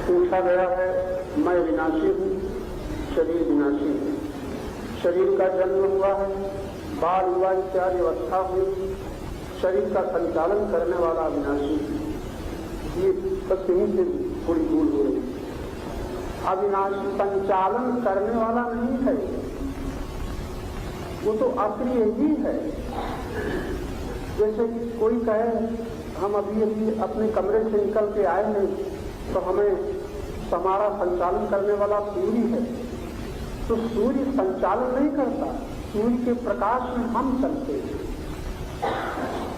पूछा गया है, मैं विनाशी हूँ, शरीर विनाशी है। शरीर का जन्म हुआ है, बाल हुआ, इत्यादि अवस्था हुई, शरीर का संचालन करने वाला विनाशी है। ये बस यहीं से थोड़ी भूल हो रही। अविनाशी संचालन करने वाला नहीं है, वो तो अक्रिय ही है। जैसे कोई कहे हम अभी अभी अपने कमरे से निकल के आए हैं तो हमें हमारा संचालन करने वाला सूर्य है, तो सूर्य संचालन नहीं करता, सूर्य के प्रकाश में हम चलते हैं।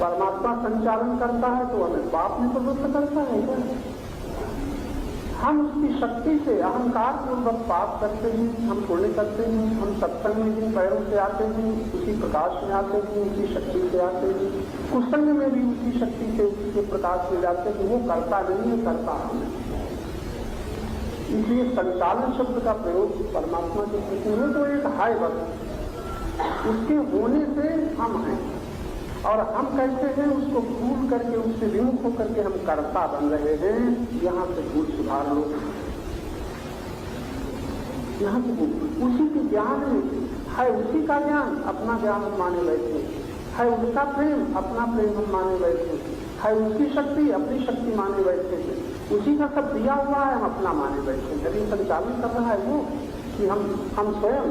परमात्मा संचालन करता है तो हमें पाप में प्रवृत्त करता है क्या? हम उसकी शक्ति से अहंकार पूर्वक पाप करते हैं, हम पुण्य करते हैं, हम सत्संग में जिन पैरों से आते हैं उसी प्रकाश में आते हैं, उसी शक्ति से आते हैं, कुसंग में भी उसी शक्ति से उसी प्रकाश में जाते हैं। वो करता नहीं है, करता हम। इसलिए संचालन शब्द का प्रयोग परमात्मा के प्रति हो तो एक हाय वक्त, उसके होने से हम हैं, और हम कैसे हैं उसको भूल करके, उससे विमुख होकर के हम कर्ता बन रहे हैं। यहाँ से भूल सुधार लो, यहाँ से भूल। उसी के ज्ञान है, उसी का ज्ञान, अपना ज्ञान हम माने बैठे है, उसका प्रेम, अपना प्रेम हम माने बैठे है, उसकी शक्ति, अपनी शक्ति माने बैठे हैं, उसी का सब दिया हुआ है, हम अपना माने बैठे हैं। लेकिन संचालन कर रहा है वो कि हम स्वयं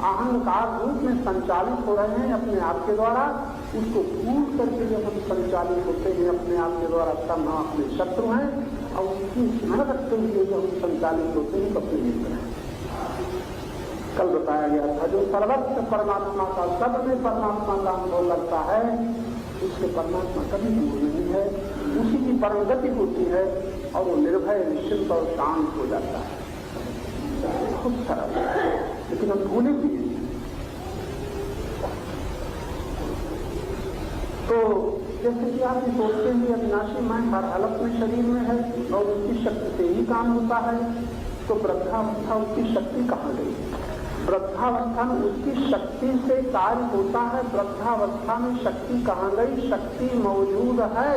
अहंकार रूप में संचालित हो रहे हैं अपने आप के द्वारा। उसको भूल करके जब हम संचालित होते हैं अपने आप के द्वारा, तब हम अपने शत्रु हैं, और उसकी स्मरण रखते हुए जब हम संचालित होते हैं तो अपने मित्र हैं। कल बताया गया था, जो सर्वत्र परमात्मा का, सब में परमात्मा का अनुभव करता है, उससे परमात्मा कभी दूर नहीं है, उसी की परम गति होती है और वो निर्भय, निश्चिंत और शांत हो जाता है। बहुत सरल है, लेकिन हम भूले भी नहीं। तो जैसे कि आप सोचते हैं अविनाशी मन हर हालत में शरीर में है और उसकी शक्ति से ही काम होता है, तो वृद्धावस्था उसकी शक्ति कहाँ गई? वृद्धावस्था में उसकी शक्ति से कार्य होता है, वृद्धावस्था में शक्ति कहाँ गई? शक्ति मौजूद है,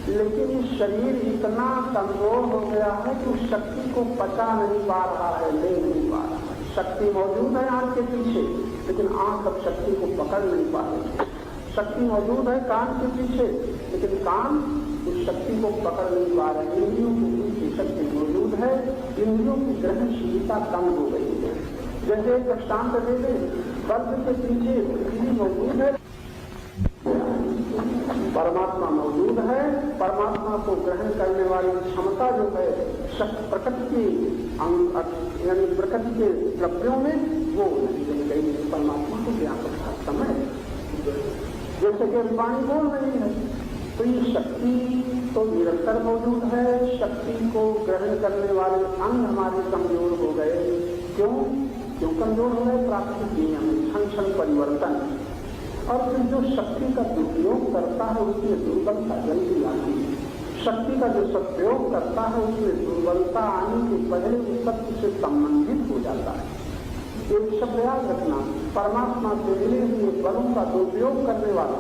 लेकिन ये शरीर इतना कमजोर हो गया है कि उस शक्ति को पचा नहीं पा रहा है, ले नहीं पा रहा है। शक्ति मौजूद है आंख के पीछे, लेकिन आंख अब शक्ति को पकड़ नहीं पा रही। शक्ति मौजूद है कान के पीछे, लेकिन कान उस शक्ति को पकड़ नहीं पा रहे। इंद्रियों की शक्ति मौजूद है, इंद्रियों की ग्रहणशीलता कम हो गई है। जैसे एक दृष्टांत दे दें, बल्ब के पीछे बिजली मौजूद है, परमात्मा मौजूद है, परमात्मा को ग्रहण करने वाली क्षमता जो है प्रकृति के यानी प्रकृति के द्रव्यों में वो नहीं गई। परमात्मा को ज्ञान का समय जैसे कि पानी बोल रही है, तो ये शक्ति तो निरंतर मौजूद है। शक्ति को ग्रहण करने वाले अंग हमारे कमजोर हो गए। क्यों कमजोर हो गए? प्राकृतिक नियम, क्षण क्षण परिवर्तन। और फिर जो शक्ति का दुरुपयोग करता है उसमें दुर्बलता जल्दी आती है। शक्ति का जो सदुपयोग करता है उसमें दुर्बलता आने के पहले उस सत्य से संबंधित हो जाता है। एक शब्द याद रखना, परमात्मा से मिले हुए बलों का दुरुपयोग करने वाला,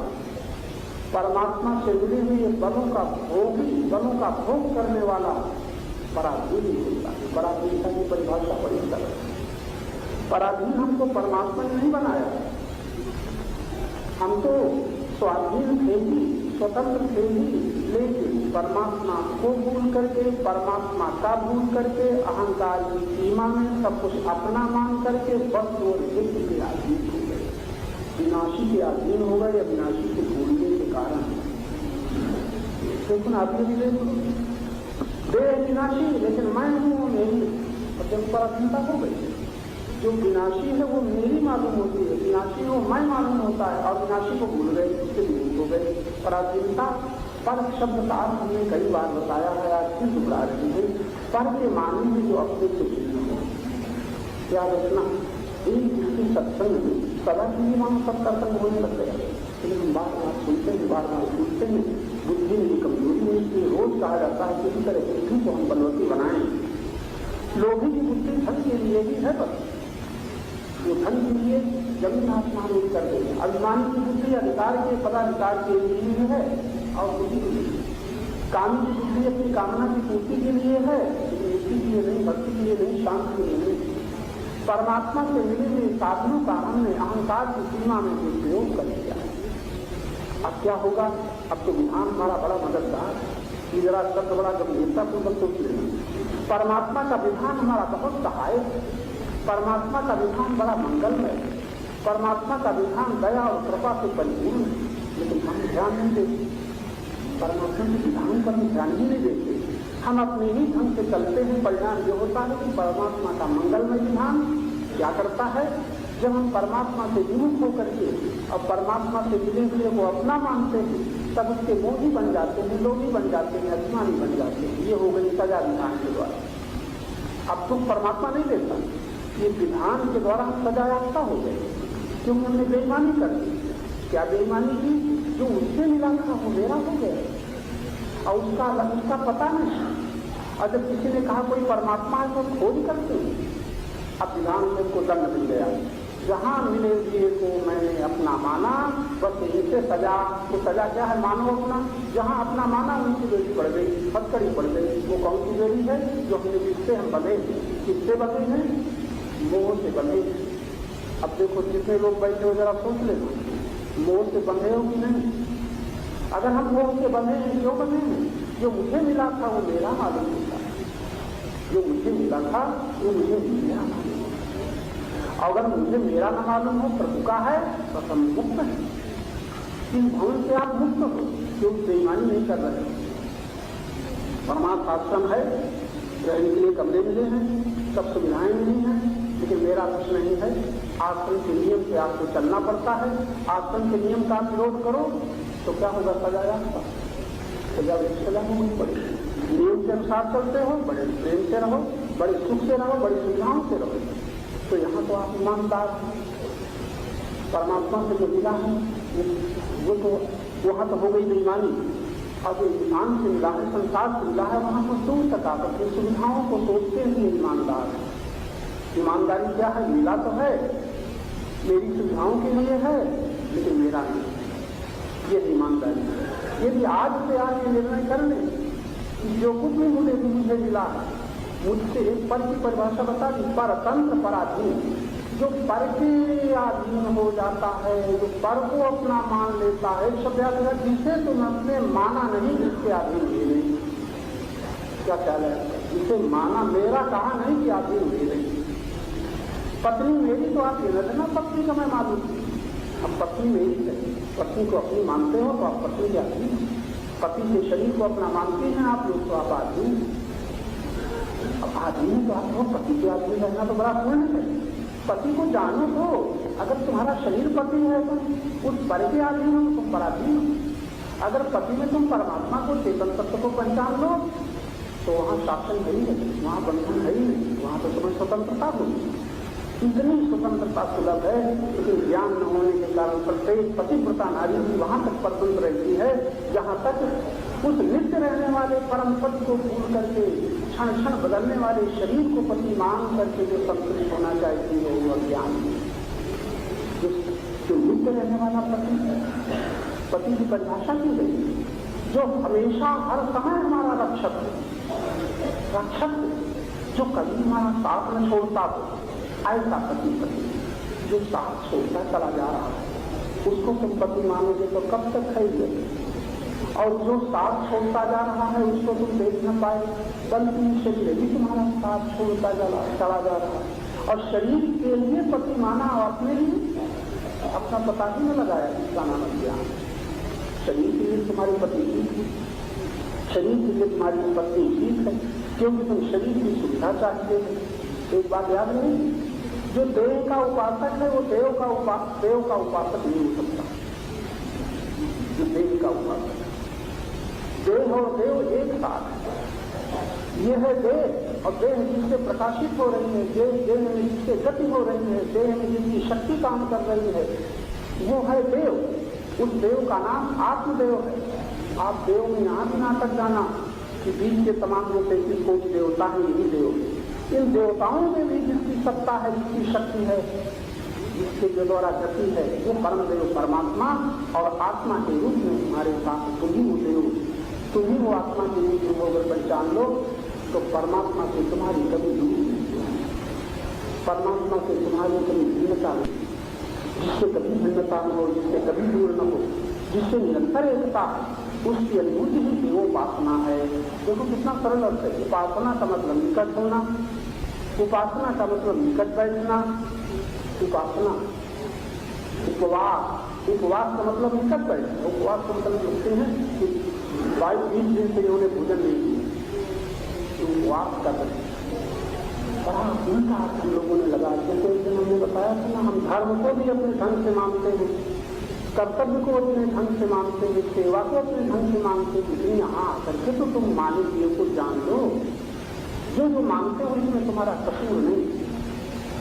परमात्मा से मिले हुए बलों का भोग करने वाला पराधीन होता है। पराधीनता की परिभाषा बड़ी सरल है। पराधीन हमको परमात्मा ने नहीं बनाया, हम तो स्वाधीन थे ही, स्वतंत्र थे ही, लेकिन परमात्मा को भूल करके, परमात्मा का भूल करके, अहंकार की सीमा में सब कुछ अपना मान करके बस और विश्व के अधीन हो गए, विनाशी के अधीन हो गए। अविनाशी को भूलने के कारण लेकिन अभी भी देह विनाशी, लेकिन मैं हूँ मेरी, और जब पराधीनता हो गई, जो विनाशी है वो मेरी मालूम होती है, विनाशी वो मैं मालूम होता है, और विनाशी को भूल गए, उससे दूर हो गए। पराधीनता पर शब्द का अर्थ हमने कई बार बताया है, आज फिर दोहरा रहे हैं। पर के मानी में जो अपने से भिन्न हो, क्या रचना एक दूसरे सत्संग में सदा के लिए वहां सबका संग होने लग गया, लेकिन हम बार बार सुनते हैं, बार बार सुनते हैं। बुद्धि में कमजोरी में इसलिए रोज कहा जाता है किसी तरह बुद्धि को हम बलवती बनाएं। लोभी की बुद्धि धन के लिए ही है, बस वो धन के लिए जमीन आसमान एक कर देंगे। अभिमानी की बुद्धि अधिकार के पदाधिकार के लिए है और बुद्धि के लिए, कामी की बुद्धि अपनी कामना की पूर्ति के लिए है, लेकिन मुक्ति के लिए नहीं, भक्ति के लिए नहीं, शांति के लिए नहीं। परमात्मा से मिले हुए साधनों का हमने अहंकार की सीमा में उपयोग कर दिया है। अब क्या होगा? अब तो विधान हमारा बड़ा मददगार, कि जरा शब्द बड़ा गंभीरता पूर्वक सोच लेना। परमात्मा का विधान हमारा बहुत सहायक है, परमात्मा का विधान बड़ा मंगलमय है, परमात्मा का विधान दया और कृपा से परिपूर्ण है, लेकिन हम ध्यान नहीं देते। परमात्मा के विधान पर हम ध्यान ही नहीं देते, हम अपने ही ढंग से चलते हैं। परिणाम ये होता है कि परमात्मा का मंगलमय विधान क्या करता है, जब हम परमात्मा से विमुख होकर के और परमात्मा से मिले हुए को अपना मानते हैं, तब उसके मोही बन जाते हैं, लोभी बन जाते हैं, अभिमानी बन जाते हैं। ये हो गई सजा विधान के द्वारा। अब तुम परमात्मा नहीं देता, ये विधान के द्वारा हम सजायाफ्ता हो गए, क्योंकि हमने बेईमानी कर दी। क्या बेईमानी की? जो उससे मिला था वो मेरा हो गया और उसका पता नहीं। और जब किसी ने कहा कोई परमात्मा है तो खोज करते हैं। अब विधान से उसको दंड मिल गया, जहां मिले दिए को मैंने अपना माना, बस इसे सजा। तो सजा क्या है? मानो अपना। जहां अपना माना उनकी बेड़ी पड़ गई, हथकड़ी पड़ गई। वो कौन सी बेड़ी है? जो हमने जिससे हम बंधे, किससे बंधे हैं? मोह से बंधे। अब देखो जितने लोग बैठे हो जरा सोच लेना, मोह से बंधे हो कि नहीं? अगर हम मोह से बंधे हैं, क्यों बंधे हैं? जो मुझे मिला था वो मेरा मालूम होता है, जो मुझे मिला था वो मुझे मेरा मालूम होता। अगर मुझे मेरा न मालूम हो, प्रभु का है, तो हम मुक्त है। इस भवन से आप मुक्त हो, क्यों बेईमानी नहीं कर रहे हो। परमार्थ आश्रम है, रहने के लिए कमरे मिले हैं, सब सुविधाएं मिली हैं, लेकिन मेरा कुछ नहीं है। आश्रम के नियम से आपको चलना पड़ता है। आश्रम के नियम का विरोध करो तो क्या होगा? सजा आपका सजा होगी पड़ेगी। नियम के अनुसार चलते हो, बड़े प्रेम से रहो, बड़े सुख से रहो, बड़ी सुविधाओं से रहो, तो यहाँ तो आप ईमानदार परमात्मा से जो मिला है वो तो वहाँ तो हो गई बेईमानी। अब इंसान से मिला है, संसार से मिला है, वहाँ तो दूर तक आप अपनी सुविधाओं को सोचते हैं ईमानदार है। ईमानदारी क्या है? मिला तो है, मेरी सुविधाओं के लिए है, लेकिन मेरा नहीं। ये ईमानदारी है। यदि आज से आज ये निर्णय कर लें कि जो कुछ भी मुझे मिला है, मुझसे एक पर की परिभाषा बता दी, परतंत्र पराधीन। जो पर के अधीन हो जाता है, जो पर को अपना मान लेता है, शब्द याद रखा, जिसे तुम अपने माना नहीं जिसके अधीन हुए नहीं। क्या ख्याल है? जिसे माना, मेरा कहा नहीं कि अधीन हुए नहीं। पत्नी मेरी तो आप ये न देना पत्नी का मैं मालूम। अब पत्नी मेरी है, पत्नी को अपनी मानते हो तो आप पत्नी के अधीन। पति के शरीर को अपना मानते हैं आप लोग तो आप आदमी। अब आदमी तो आप लोग पति के आदमी रहना तो बड़ा पूर्ण है। पति को जानो तो, अगर तुम्हारा शरीर पति है तो उस पर के आदमी हो, तुम पराधीन हो। अगर पति में तुम परमात्मा को, चेतन तत्व को पहचान लो तो वहाँ शासन है ही नहीं, वहाँ बंधन है ही नहीं, वहाँ तो तुम्हें स्वतंत्रता होगी। इतनी स्वतंत्रता सुलभ है, लेकिन ज्ञान न होने के कारण प्रत्येक पतिव्रता नारी भी वहां तक परतंत्र रहती है जहां तक उस नित्य रहने वाले परम पद को भूल करके क्षण क्षण बदलने वाले शरीर को पति मान करके जो संतुष्ट होना चाहती है वो ज्ञान। जो नित्य रहने वाला पति की परिभाषा की गई, जो हमेशा हर समय हमारा रक्षक है, जो कभी हमारा साथ न छोड़ता हो, ऐसा पति जो साथ छोड़ता चला जा रहा है उसको तुम पति मानोगे तो कब तक खाइए? और जो साथ छोड़ता जा रहा है उसको तुम देख न पाए, बल्कि शरीर भी तुम्हारा साथ छोड़ता चला जा रहा है। और शरीर के लिए पति माना और अपने लिए अपना पता ही न लगाया, इसका नाम ज्ञान। शरीर के लिए तुम्हारी पति ठीक है, शरीर के लिए तुम्हारी पत्नी ठीक है, क्योंकि तुम शरीर की सुविधा चाहते हो। एक बात याद रहे, जो देव का उपासक है वो देव का उपासक नहीं हो सकता। जो देव का उपासक, देव और देव एक साथ है। ये है देह, और देह जिससे प्रकाशित हो रही है, देह में जिससे गति हो रही है, देह में जिसकी शक्ति काम कर रही है, वो है देव। उस देव का नाम आत्मदेव है। आप देव में यहाँ भी ना तक जाना कि बीच के तमाम में 33 कोटि देवता है, यही देव है। इन देवताओं में भी जिसकी सत्ता है, जिसकी शक्ति है, जिसके जो द्वारा गति है, वो परम देव परमात्मा और आत्मा के रूप में तुम्हारे साथ तुम ही होते हो। तुम ही वो आत्मा के रूप में अगर पहचान लो तो परमात्मा से तुम्हारी कभी दूरी नहीं, परमात्मा से तुम्हारी कभी भिन्नता नहीं, जिससे कभी भिन्नता न हो, जिससे कभी दूर न हो, जिससे निरंतर एकता है, उसकी अनुभूति ही देवोपासना है। देखो कितना सरल अर्थ है। उपासना का मतलब निकट होना, उपासना का मतलब निकट बैठना, उपासना उपवास का मतलब निकट बैठना। उपवास का मतलब लिखते हैं कि 22-20 दिन से इन्होंने भोजन नहीं किया, उपवास का बड़ा उल्टा हम लोगों ने लगा। जैसे एक दिन हमने बताया था ना, हम धर्म को भी अपने ढंग से मानते हैं, कर्तव्य को अपने ढंग से मानते हैं, सेवा को अपने ढंग से मानते हैं, लेकिन यहाँ आकर के तो तुम माने दिए को जान लो। जो मानते हो इसमें तुम्हारा कसूर नहीं,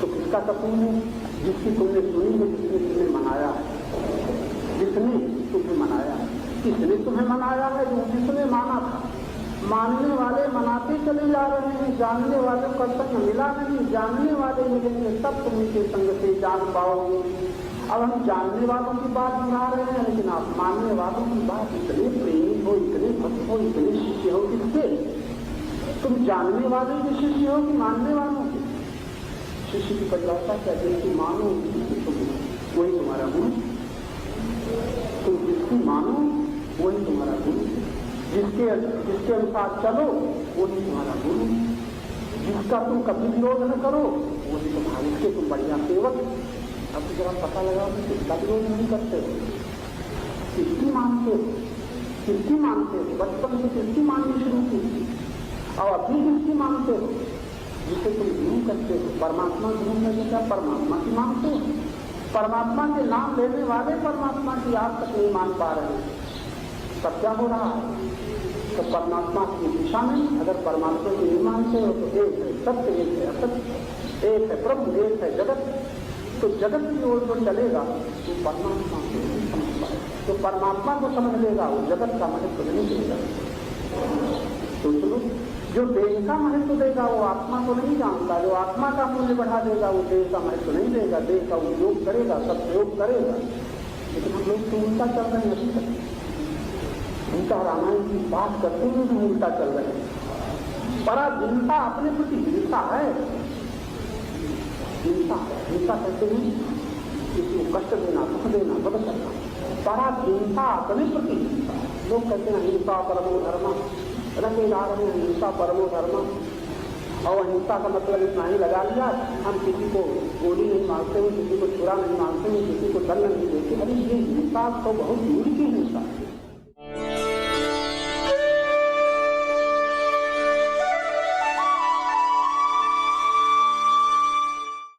तो किसका कसूर है? जिसकी तुमने सुनी है, जिसने तुम्हें मनाया है, जिसने तुम्हें मनाया है, किसने तुम्हें मनाया है? जिसने माना था। मानने वाले मनाते चले जा रहे हैं, जानने वाले का संग मिला नहीं, जानने वाले मिलेंगे तब तुम इनके संग से जान पाओगे। अब हम जानने वालों की बात बना रहे हैं, लेकिन आप मानने वालों की बात इतने प्रेमी हो, इतने भक्त हो, इतने शिष्य हो, किसके? तुम जानने वाले के शिष्य हो कि मानने वालों के? शिष्य की परिभाषा क्या? जिसकी मानो वही तुम्हारा गुरु। तुम जिसकी मानो वही तुम्हारा गुरु, जिसके अनुसार चलो वही तुम्हारा गुरु, जिसका तुम कभी विरोध न करो वही तुम्हारे, इसके तुम बढ़िया सेवक। अब तो जरा पता लगाओ कि किसका विरोध नहीं करते हो, किसकी मानते हो, किसकी मानते हो? बचपन से किसकी माननी शुरू की और अभी किसकी मानते हो? जिसे तुम गुरु करते हो, परमात्मा गुरु करके क्या परमात्मा की मानते हो? परमात्मा के नाम लेने वाले परमात्मा की आज तक नहीं मान पा रहे हैं। तब क्या हो रहा है? तो परमात्मा की दिशा में अगर परमात्मा को नहीं मानते हो तो एक है सत्य, एक है असत्य, एक है ब्रह्म, एक है जगत। तो जगत की ओर जो चलेगा वो परमात्मा को नहीं समझ पाएगा। तो परमात्मा को समझ लेगा वो जगत का महत्व नहीं देगा। तो चलो, जो देह का महत्व देगा वो आत्मा को नहीं जानता, जो आत्मा का मूल्य बढ़ा देगा वो देह का महत्व नहीं देगा, देह का उपयोग करेगा, सदप्रयोग करेगा। लेकिन हम लोग तो उल्टा चल रहे हैं अभी तक। उनका रामायण की बात करते हुए हम उल्टा चल रहे हैं। पराधीनता अपने प्रति हिंसा है, हिंसा कहते हैं किसी को कष्ट देना, दुख देना, मदद करना। पराधीनता अपने प्रति हिंसा। लोग कहते हैं हिंसा परमो धर्म, रंगे जा रहे हैं हिंसा परमो धर्म। और अहिंसा का मतलब इतना ही लगा लिया, हम किसी को गोली नहीं मारते हैं, किसी को छुरा नहीं मारते हैं, किसी को दंड नहीं देते। अरे ये हिंसा तो बहुत दूर की हिंसा है।